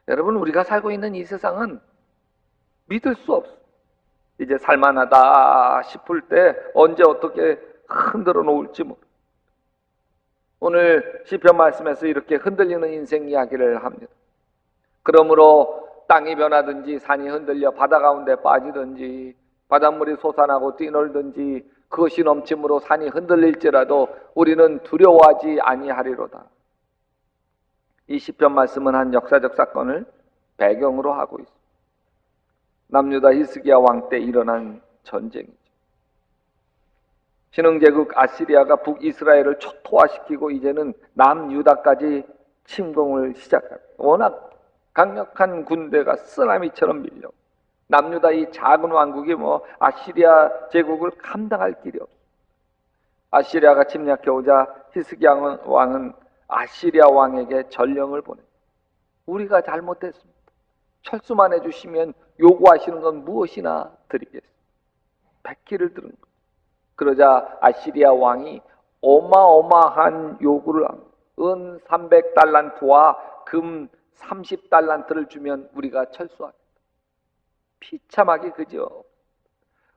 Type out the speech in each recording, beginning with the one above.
여러분, 우리가 살고 있는 이 세상은 믿을 수 없어. 이제 살만하다 싶을 때 언제 어떻게 흔들어 놓을지 모르. 오늘 시편 말씀에서 이렇게 흔들리는 인생 이야기를 합니다. 그러므로 땅이 변하든지 산이 흔들려 바다 가운데 빠지든지 바닷물이 솟아나고 뛰놀든지 그것이 넘침으로 산이 흔들릴지라도 우리는 두려워하지 아니하리로다. 이 시편 말씀은 한 역사적 사건을 배경으로 하고 있습니다. 남유다 히스기야 왕 때 일어난 전쟁이죠. 신흥제국 아시리아가 북이스라엘을 초토화시키고 이제는 남유다까지 침공을 시작합니다. 워낙 강력한 군대가 쓰나미처럼 밀려 남유다 이 작은 왕국이 아시리아 제국을 감당할 길이 없어. 아시리아가 침략해 오자 히스기야 왕은 아시리아 왕에게 전령을 보내. 우리가 잘못했습니다. 철수만 해주시면 요구하시는 건 무엇이나 드리겠습니다. 백기를 들은 거예요. 그러자 아시리아 왕이 어마어마한 요구를 합니다. 은 300달란트와 금 30달란트를 주면 우리가 철수하겠다. 비참하게 그죠.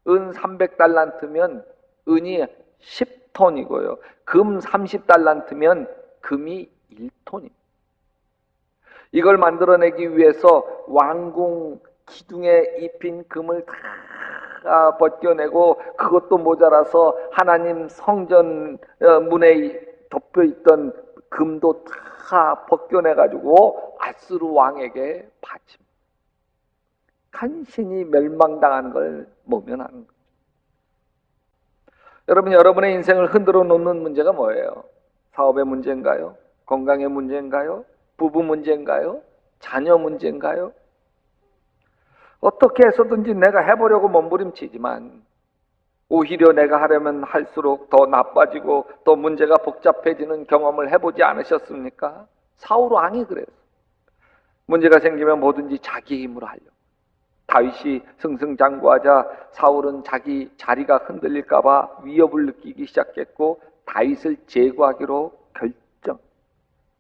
은 300달란트면 은이 10톤이고요. 금 30달란트면 금이 1톤입니다. 이걸 만들어내기 위해서 왕궁 기둥에 입힌 금을 다 벗겨내고 그것도 모자라서 하나님 성전 문에 덮여있던 금도 다 벗겨내가지고 아수르 왕에게 바칩니다. 간신히 멸망당하는 걸 모면하는 거죠. 여러분, 여러분의 인생을 흔들어 놓는 문제가 뭐예요? 사업의 문제인가요? 건강의 문제인가요? 부부 문제인가요? 자녀 문제인가요? 어떻게 해서든지 내가 해보려고 몸부림치지만 오히려 내가 하려면 할수록 더 나빠지고 더 문제가 복잡해지는 경험을 해보지 않으셨습니까? 사울 왕이 그래요. 문제가 생기면 뭐든지 자기 힘으로 하려고. 다윗이 승승장구하자 사울은 자기 자리가 흔들릴까 봐 위협을 느끼기 시작했고 다윗을 제거하기로 결정.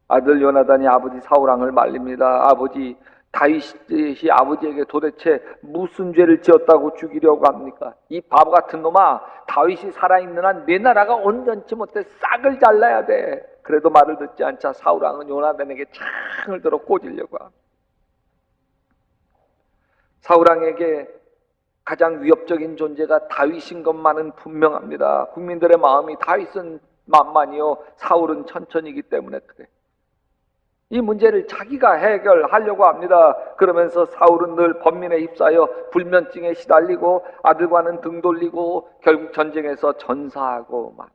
아들 요나단이 아버지 사울 왕을 말립니다. 아버지, 다윗이 아버지에게 도대체 무슨 죄를 지었다고 죽이려고 합니까? 이 바보 같은 놈아, 다윗이 살아있는 한 내 나라가 온전치 못해 싹을 잘라야 돼. 그래도 말을 듣지 않자 사울 왕은 요나단에게 창을 들어 꽂으려고 합니다. 사울 왕에게 가장 위협적인 존재가 다윗인 것만은 분명합니다. 국민들의 마음이 다윗은 만만이요 사울은 천천히이기 때문에 그래. 이 문제를 자기가 해결하려고 합니다. 그러면서 사울은 늘 번민에 휩싸여 불면증에 시달리고 아들과는 등 돌리고 결국 전쟁에서 전사하고 막.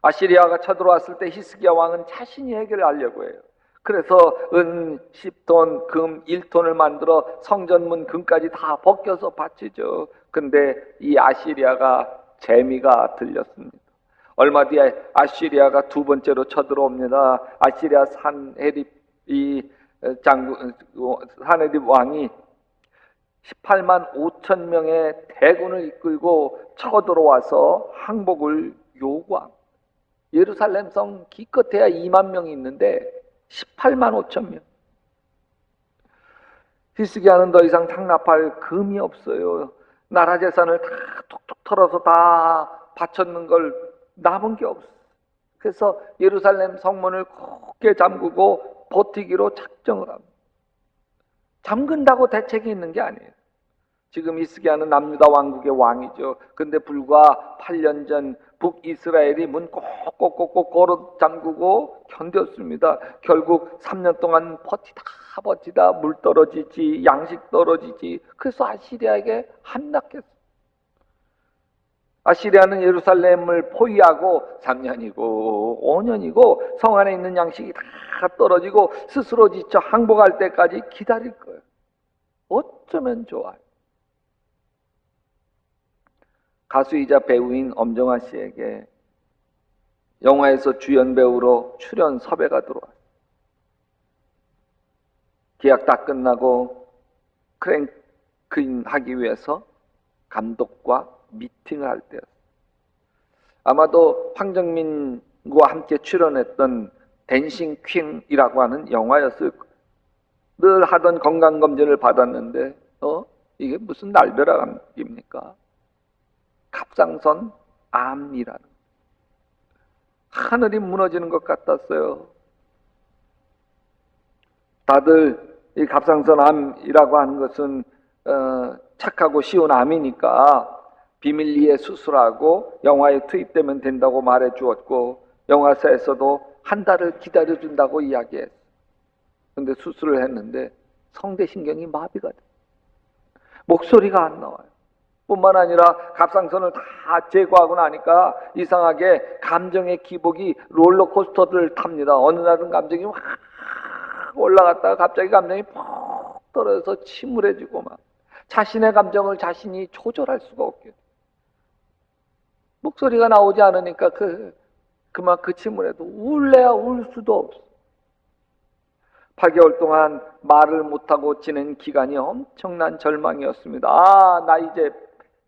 아시리아가 쳐들어왔을 때 히스기야 왕은 자신이 해결하려고 해요. 그래서 은 10톤, 금 1톤을 만들어 성전문 금까지 다 벗겨서 바치죠. 근데 이 아시리아가 재미가 들렸습니다. 얼마 뒤에 아시리아가 두 번째로 쳐들어옵니다. 아시리아 산헤립 산헤립 왕이 18만 5천 명의 대군을 이끌고 쳐들어와서 항복을 요구합니다. 예루살렘 성 기껏해야 2만 명이 있는데 18만 5천 명. 히스기야는 더 이상 상납할 금이 없어요. 나라 재산을 다 툭툭 털어서 다 바쳤는 걸 남은 게 없어. 그래서 예루살렘 성문을 굳게 잠그고 버티기로 작정을 합니다. 잠근다고 대책이 있는 게 아니에요. 지금 히스기야는 남유다 왕국의 왕이죠. 근데 불과 8년 전 북이스라엘이 문 꼭꼭꼭꼭 걸어 잠그고 견뎠습니다. 결국 3년 동안 버티다 물 떨어지지 양식 떨어지지. 그래서 아시리아에게 함락했어요. 아시리아는 예루살렘을 포위하고 3년이고 5년이고 성 안에 있는 양식이 다 떨어지고 스스로 지쳐 항복할 때까지 기다릴 거예요. 어쩌면 좋아요. 가수이자 배우인 엄정화 씨에게 영화에서 주연 배우로 출연 섭외가 들어왔어요. 계약 다 끝나고 크랭크인 하기 위해서 감독과 미팅을 할 때였어요. 아마도 황정민과 함께 출연했던 댄싱 퀸이라고 하는 영화였을 거예요. 늘 하던 건강검진을 받았는데 이게 무슨 날벼락입니까? 갑상선 암이라는, 하늘이 무너지는 것 같았어요. 다들 이 갑상선 암이라고 하는 것은 착하고 쉬운 암이니까 비밀리에 수술하고 영화에 투입되면 된다고 말해 주었고, 영화사에서도 한 달을 기다려준다고 이야기했어요. 근데 수술을 했는데 성대신경이 마비가 돼. 목소리가 안 나와요. 뿐만 아니라 갑상선을 다 제거하고 나니까 이상하게 감정의 기복이 롤러코스터를 탑니다. 어느 날은 감정이 확 올라갔다가 갑자기 감정이 푹 떨어져서 침울해지고 막 자신의 감정을 자신이 조절할 수가 없게 돼. 목소리가 나오지 않으니까 그만 그 침울해도 울래야 울 수도 없어. 8개월 동안 말을 못하고 지낸 기간이 엄청난 절망이었습니다. 나 이제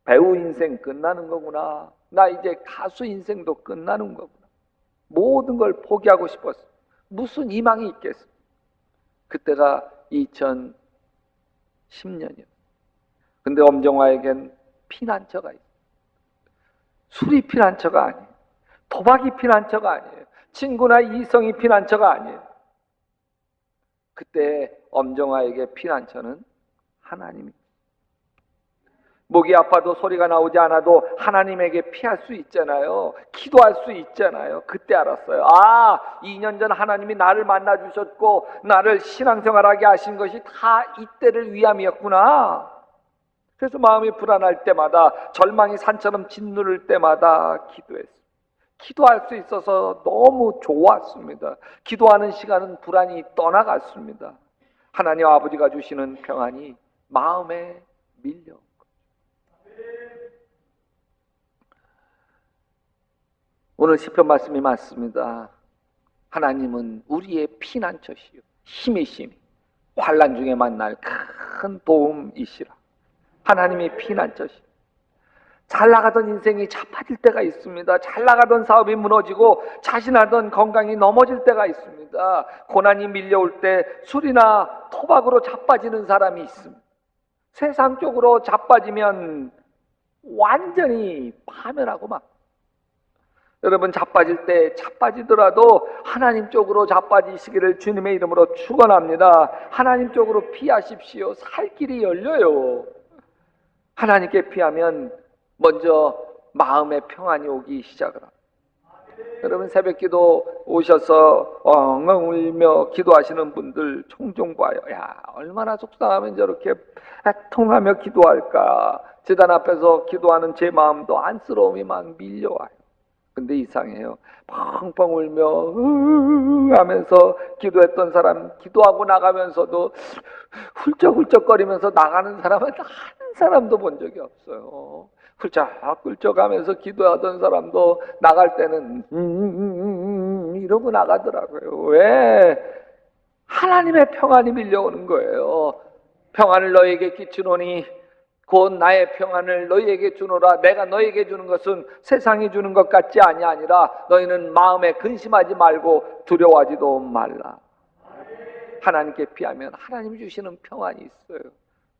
배우 인생 끝나는 거구나. 나 이제 가수 인생도 끝나는 거구나. 모든 걸 포기하고 싶었어요. 무슨 희망이 있겠어요. 그때가 2010년이었어요. 근데 엄정화에겐 피난처가 있어요. 술이 피난처가 아니에요. 도박이 피난처가 아니에요. 친구나 이성이 피난처가 아니에요. 그때 엄정화에게 피난처는 하나님입니다. 목이 아파도 소리가 나오지 않아도 하나님에게 피할 수 있잖아요. 기도할 수 있잖아요. 그때 알았어요. 2년 전 하나님이 나를 만나 주셨고 나를 신앙생활하게 하신 것이 다 이때를 위함이었구나. 그래서 마음이 불안할 때마다, 절망이 산처럼 짓누를 때마다 기도했어요. 기도할 수 있어서 너무 좋았습니다. 기도하는 시간은 불안이 떠나갔습니다. 하나님 아버지가 주시는 평안이 마음에 밀려. 오늘 시편 말씀이 맞습니다. 하나님은 우리의 피난처시요 힘이시니 환난 중에 만날 큰 도움이시라. 하나님이 피난처시. 잘 나가던 인생이 자빠질 때가 있습니다. 잘 나가던 사업이 무너지고 자신하던 건강이 넘어질 때가 있습니다. 고난이 밀려올 때 술이나 토박으로 자빠지는 사람이 있습니다. 세상 쪽으로 자빠지면 완전히 파멸하고 막. 여러분, 자빠질 때 자빠지더라도 하나님 쪽으로 자빠지시기를 주님의 이름으로 축원합니다. 하나님 쪽으로 피하십시오. 살 길이 열려요. 하나님께 피하면 먼저 마음의 평안이 오기 시작을 합니다. 여러분, 새벽기도 오셔서 엉엉 울며 기도하시는 분들 종종 봐요. 얼마나 속상하면 저렇게 애통하며 기도할까. 제단 앞에서 기도하는 제 마음도 안쓰러움이 막 밀려와요. 근데 이상해요. 펑펑 울며 하면서 기도했던 사람, 기도하고 나가면서도 훌쩍훌쩍거리면서 나가는 사람은 한 사람도 본 적이 없어요. 훌쩍훌쩍 하면서 기도하던 사람도 나갈 때는 이러고 나가더라고요. 왜? 하나님의 평안이 밀려오는 거예요. 평안을 너에게 끼치노니 곧 나의 평안을 너희에게 주노라. 내가 너희에게 주는 것은 세상이 주는 것 같지 아니라 너희는 마음에 근심하지 말고 두려워하지도 말라. 하나님께 피하면 하나님이 주시는 평안이 있어요.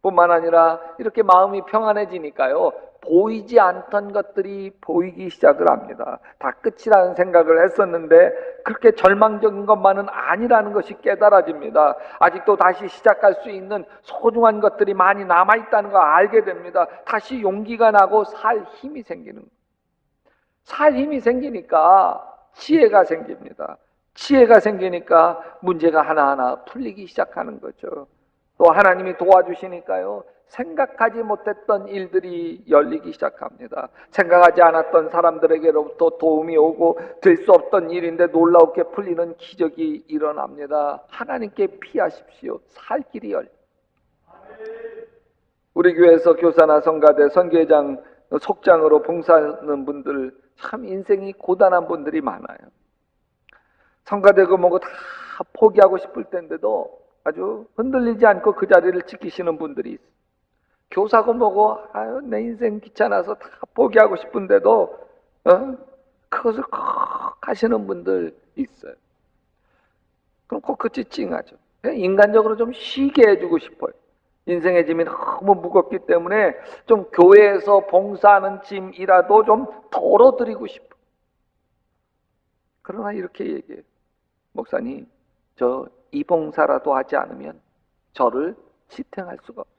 뿐만 아니라 이렇게 마음이 평안해지니까요, 보이지 않던 것들이 보이기 시작을 합니다. 다 끝이라는 생각을 했었는데 그렇게 절망적인 것만은 아니라는 것이 깨달아집니다. 아직도 다시 시작할 수 있는 소중한 것들이 많이 남아있다는 걸 알게 됩니다. 다시 용기가 나고 살 힘이 생기는 거예요. 살 힘이 생기니까 지혜가 생깁니다. 지혜가 생기니까 문제가 하나하나 풀리기 시작하는 거죠. 또 하나님이 도와주시니까요, 생각하지 못했던 일들이 열리기 시작합니다. 생각하지 않았던 사람들에게로부터 도움이 오고 될 수 없던 일인데 놀라웠게 풀리는 기적이 일어납니다. 하나님께 피하십시오. 살 길이 열려. 우리 교회에서 교사나 성가대, 선교회장, 속장으로 봉사하는 분들 참 인생이 고단한 분들이 많아요. 성가대고 뭐고 다 포기하고 싶을 텐데도 아주 흔들리지 않고 그 자리를 지키시는 분들이 있어요. 교사고 뭐고 내 인생 귀찮아서 다 포기하고 싶은데도 그것을 꼭 하시는 분들 있어요. 코끝이 찡하죠. 인간적으로 좀 쉬게 해주고 싶어요. 인생의 짐이 너무 무겁기 때문에 좀 교회에서 봉사하는 짐이라도 좀 덜어드리고 싶어요. 그러나 이렇게 얘기해요. 목사님, 저 이 봉사라도 하지 않으면 저를 지탱할 수가 없어요.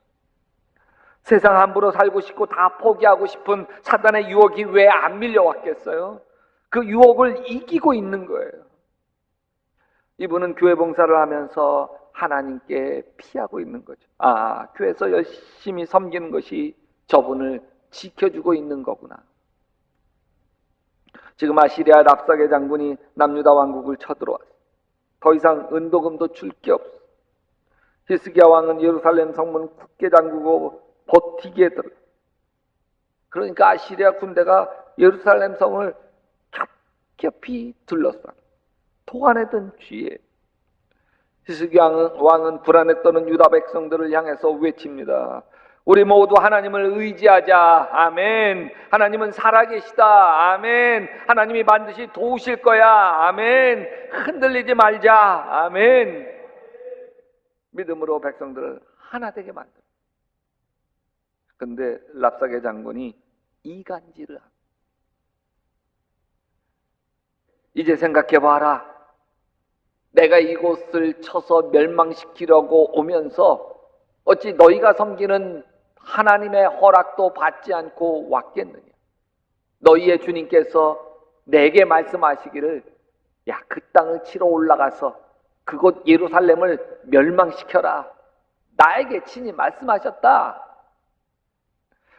세상 함부로 살고 싶고 다 포기하고 싶은 사단의 유혹이 왜 안 밀려왔겠어요? 그 유혹을 이기고 있는 거예요. 이분은 교회 봉사를 하면서 하나님께 피하고 있는 거죠. 교회에서 열심히 섬기는 것이 저분을 지켜주고 있는 거구나. 지금 아시리아 랍사게 장군이 남유다 왕국을 쳐들어왔어요. 더 이상 은도금도 줄 게 없어. 히스기야 왕은 예루살렘 성문 굳게 잠그고 버티게 들어. 그러니까 아시리아 군대가 예루살렘 성을 겹겹이 둘러싸. 토간에 든 쥐에. 히스기야 왕은 불안에 떠는 유다 백성들을 향해서 외칩니다. 우리 모두 하나님을 의지하자. 아멘. 하나님은 살아계시다. 아멘. 하나님이 반드시 도우실 거야. 아멘. 흔들리지 말자. 아멘. 믿음으로 백성들을 하나 되게 만들어. 근데 랍사게 장군이 이간질을 합니다. 이제 생각해봐라. 내가 이곳을 쳐서 멸망시키려고 오면서 어찌 너희가 섬기는 하나님의 허락도 받지 않고 왔겠느냐. 너희의 주님께서 내게 말씀하시기를 야, 그 땅을 치러 올라가서 그곳 예루살렘을 멸망시켜라. 나에게 친히 말씀하셨다.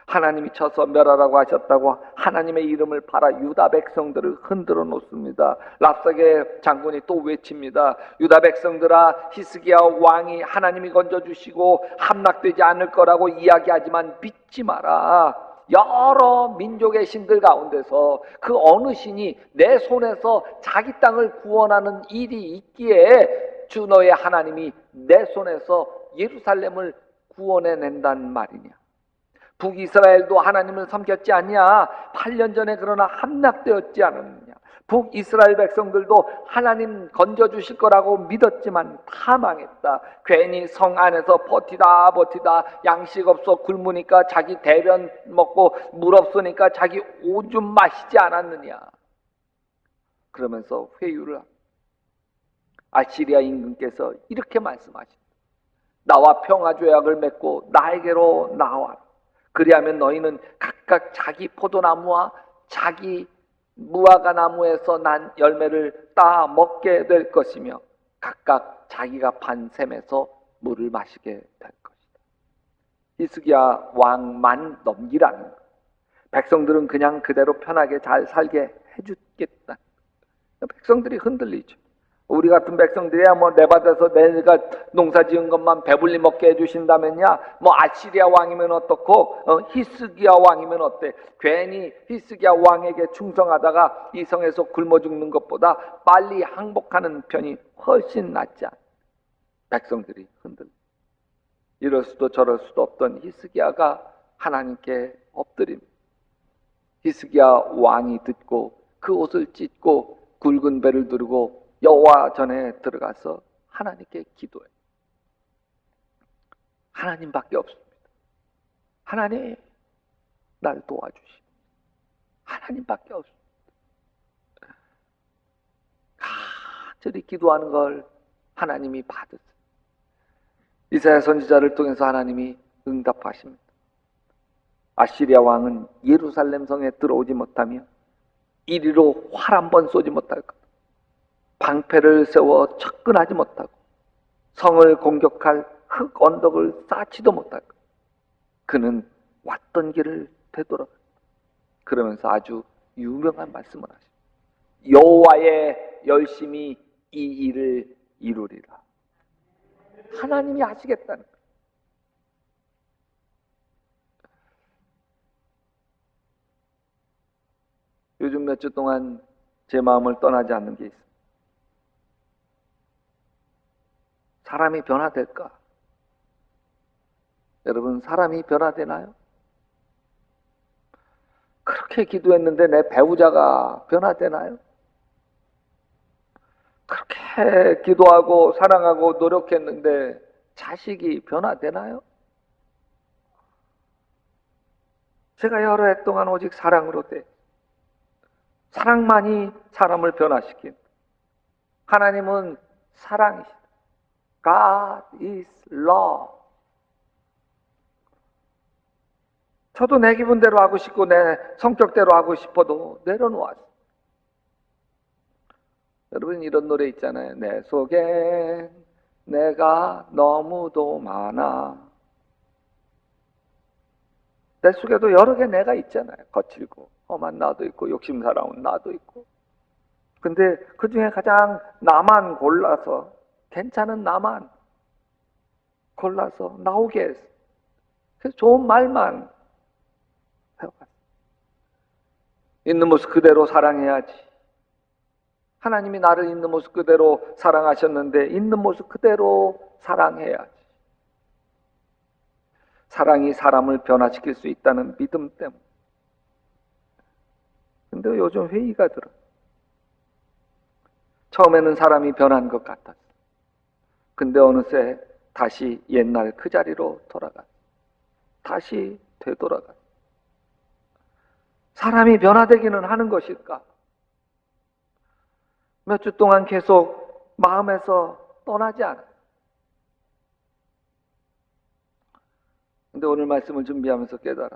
하나님이 쳐서 멸하라고 하셨다고 하나님의 이름을 팔아 유다 백성들을 흔들어 놓습니다. 랍사게 장군이 또 외칩니다. 유다 백성들아, 히스기야 왕이 하나님이 건져주시고 함락되지 않을 거라고 이야기하지만 믿지 마라. 여러 민족의 신들 가운데서 그 어느 신이 내 손에서 자기 땅을 구원하는 일이 있기에 주 너의 하나님이 내 손에서 예루살렘을 구원해낸단 말이냐. 북이스라엘도 하나님을 섬겼지 않냐? 8년 전에 그러나 함락되었지 않았느냐? 북이스라엘 백성들도 하나님 건져주실 거라고 믿었지만 다 망했다. 괜히 성 안에서 버티다 양식 없어 굶으니까 자기 대변 먹고 물 없으니까 자기 오줌 마시지 않았느냐? 그러면서 회유를 합니다. 아시리아 임금께서 이렇게 말씀하십니다. 나와 평화조약을 맺고 나에게로 나와라. 그리하면 너희는 각각 자기 포도나무와 자기 무화과 나무에서 난 열매를 따 먹게 될 것이며 각각 자기가 판 샘에서 물을 마시게 될 것이다. 히스기야 왕만 넘기라는 것. 백성들은 그냥 그대로 편하게 잘 살게 해주겠다. 백성들이 흔들리죠. 우리 같은 백성들이야 뭐 내받아서 내가 농사 지은 것만 배불리 먹게 해주신다면야 뭐 아시리아 왕이면 어떻고 히스기야 왕이면 어때. 괜히 히스기야 왕에게 충성하다가 이 성에서 굶어 죽는 것보다 빨리 항복하는 편이 훨씬 낫지 않아. 백성들이 흔들려. 이럴 수도 저럴 수도 없던 히스기야가 하나님께 엎드립니다. 히스기야 왕이 듣고 그 옷을 찢고 굵은 배를 두르고 여호와 전에 들어가서 하나님께 기도해. 하나님밖에 없습니다. 하나님, 날 도와주시오. 하나님밖에 없습니다. 간절히 기도하는 걸 하나님이 받으세요. 이사야 선지자를 통해서 하나님이 응답하십니다. 아시리아 왕은 예루살렘 성에 들어오지 못하며 이리로 활 한 번 쏘지 못할 것. 방패를 세워 접근하지 못하고 성을 공격할 흙 언덕을 쌓지도 못할 것. 그는 왔던 길을 되돌아가. 그러면서 아주 유명한 말씀을 하십니다. 여호와의 열심히 이 일을 이루리라. 하나님이 하시겠다는 거예요. 요즘 몇 주 동안 제 마음을 떠나지 않는 게 있습니다. 사람이 변화될까? 여러분, 사람이 변화되나요? 그렇게 기도했는데 내 배우자가 변화되나요? 그렇게 그렇게 기도하고 사랑하고 노력했는데 자식이 변화되나요? 제가 여러 해 동안 오직 사랑으로 사랑만이 사람을 변화시킨, 하나님은 사랑이시다. God is love. 저도 내 기분대로 하고 싶고 내 성격대로 하고 싶어도 내려놓았어요. 여러분, 이런 노래 있잖아요. 내 속엔 내가 너무도 많아. 내 속에도 여러 개 내가 있잖아요. 거칠고 험한 나도 있고 욕심사나운 나도 있고. 근데 그 중에 가장 나만 골라서, 괜찮은 나만 골라서 나오게 했어. 그래서 좋은 말만 배워갔어. 있는 모습 그대로 사랑해야지. 하나님이 나를 있는 모습 그대로 사랑하셨는데 있는 모습 그대로 사랑해야지. 사랑이 사람을 변화시킬 수 있다는 믿음 때문에. 근데 요즘 회의가 들어. 처음에는 사람이 변한 것 같았어. 근데 어느새 다시 옛날 그 자리로 돌아갔어. 다시 되돌아갔어. 사람이 변화되기는 하는 것일까? 몇 주 동안 계속 마음에서 떠나지 않아. 근데 오늘 말씀을 준비하면서 깨달아.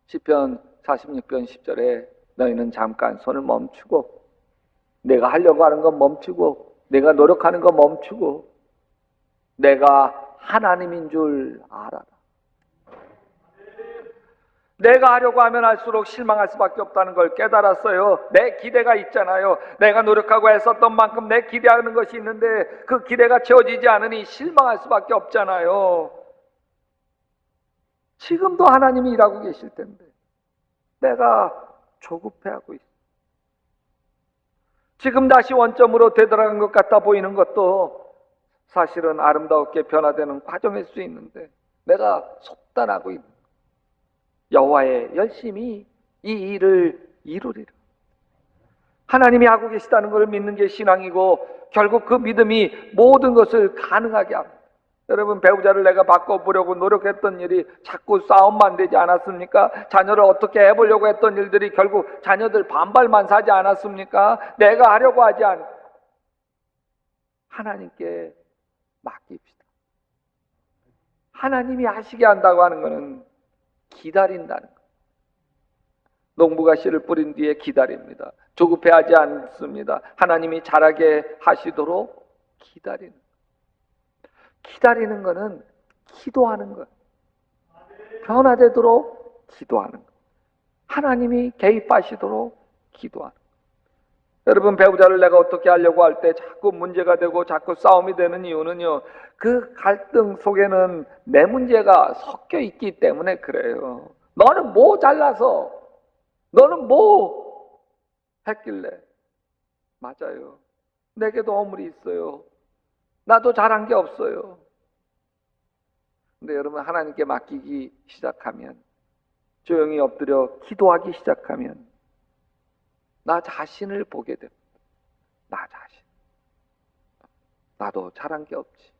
시편 46편 10절에 너희는 잠깐 손을 멈추고, 내가 하려고 하는 건 멈추고, 내가 노력하는 건 멈추고, 내가 하나님인 줄 알아라. 내가 하려고 하면 할수록 실망할 수밖에 없다는 걸 깨달았어요. 내 기대가 있잖아요. 내가 노력하고 애썼던 만큼 내 기대하는 것이 있는데 그 기대가 채워지지 않으니 실망할 수밖에 없잖아요. 지금도 하나님이 일하고 계실 텐데 내가 조급해하고 있어. 지금 다시 원점으로 되돌아간 것 같아 보이는 것도 사실은 아름답게 변화되는 과정일 수 있는데 내가 속단하고 있는, 여호와의 열심히 이 일을 이루리라. 하나님이 하고 계시다는 것을 믿는 게 신앙이고 결국 그 믿음이 모든 것을 가능하게 합니다. 여러분, 배우자를 내가 바꿔보려고 노력했던 일이 자꾸 싸움만 되지 않았습니까? 자녀를 어떻게 해보려고 했던 일들이 결국 자녀들 반발만 사지 않았습니까? 내가 하려고 하지 않고 하나님께 맡깁시다. 하나님이 하시게 한다고 하는 것은 기다린다는 것. 농부가 씨를 뿌린 뒤에 기다립니다. 조급해하지 않습니다. 하나님이 자라게 하시도록 기다리는 것. 기다리는 것은 기도하는 것. 변화되도록 기도하는 것. 하나님이 개입하시도록 기도하는 것. 여러분, 배우자를 내가 어떻게 하려고 할 때 자꾸 문제가 되고 자꾸 싸움이 되는 이유는요, 그 갈등 속에는 내 문제가 섞여 있기 때문에 그래요. 너는 뭐 잘나서, 너는 뭐 했길래. 맞아요. 내게도 허물이 있어요. 나도 잘한 게 없어요. 근데 여러분, 하나님께 맡기기 시작하면, 조용히 엎드려 기도하기 시작하면 나 자신을 보게 됩니다. 나 자신. 나도 잘한 게 없지.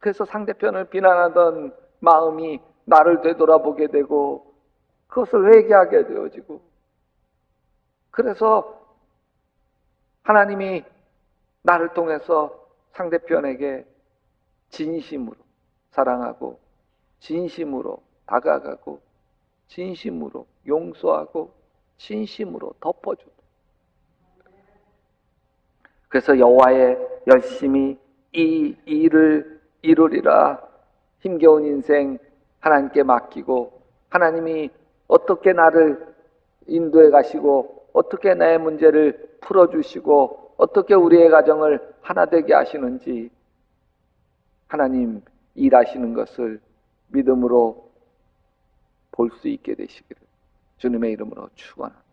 그래서 상대편을 비난하던 마음이 나를 되돌아보게 되고 그것을 회개하게 되어지고, 그래서 하나님이 나를 통해서 상대편에게 진심으로 사랑하고 진심으로 다가가고 진심으로 용서하고 진심으로 덮어주고, 그래서 여호와의 열심히 이 일을 이루리라. 힘겨운 인생 하나님께 맡기고 하나님이 어떻게 나를 인도해 가시고 어떻게 내 문제를 풀어주시고 어떻게 우리의 가정을 하나 되게 하시는지 하나님 일하시는 것을 믿음으로 볼 수 있게 되시기를 주님의 이름으로 축원합니다.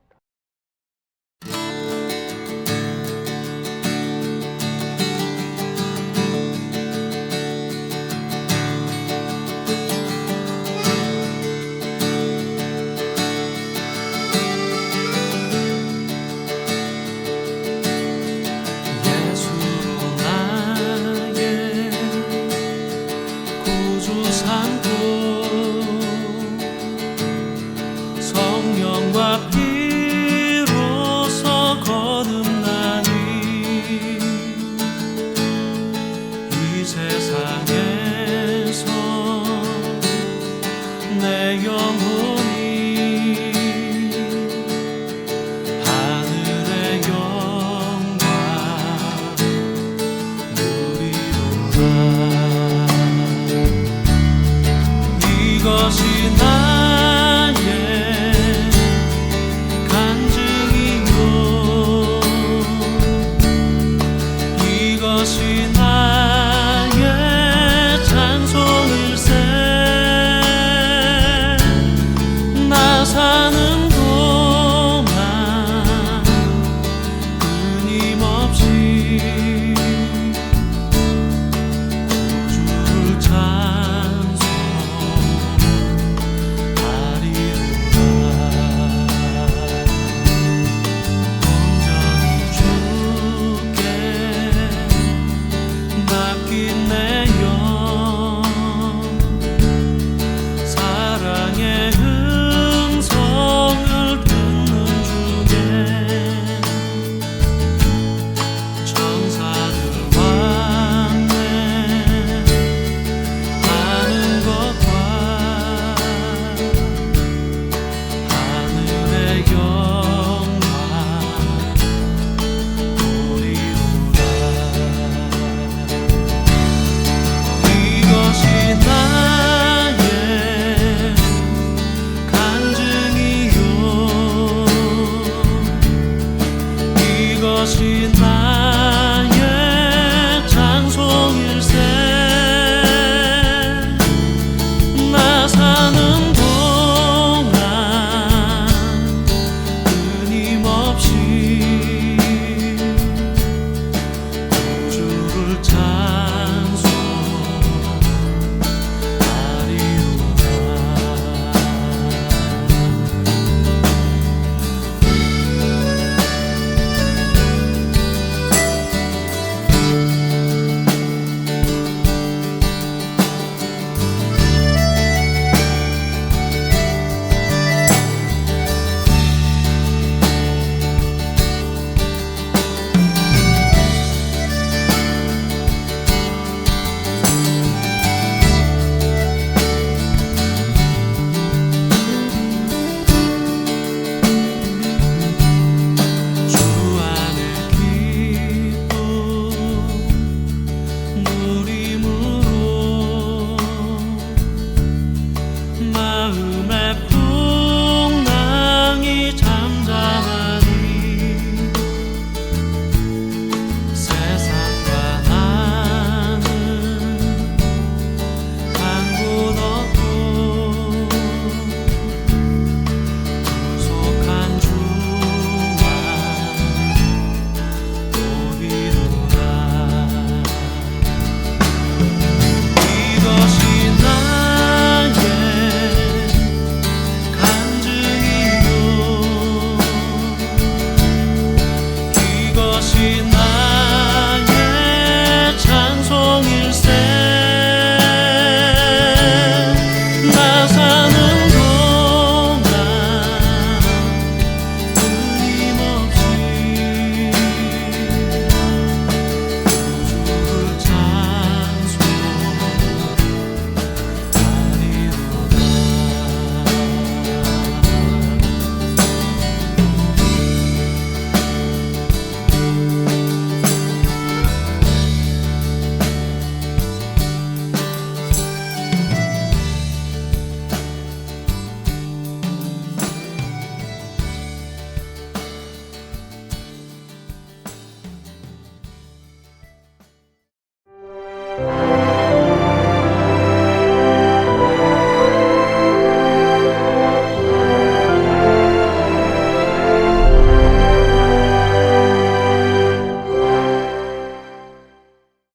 세상에서 내 영혼이 하늘의 영광 누리로다.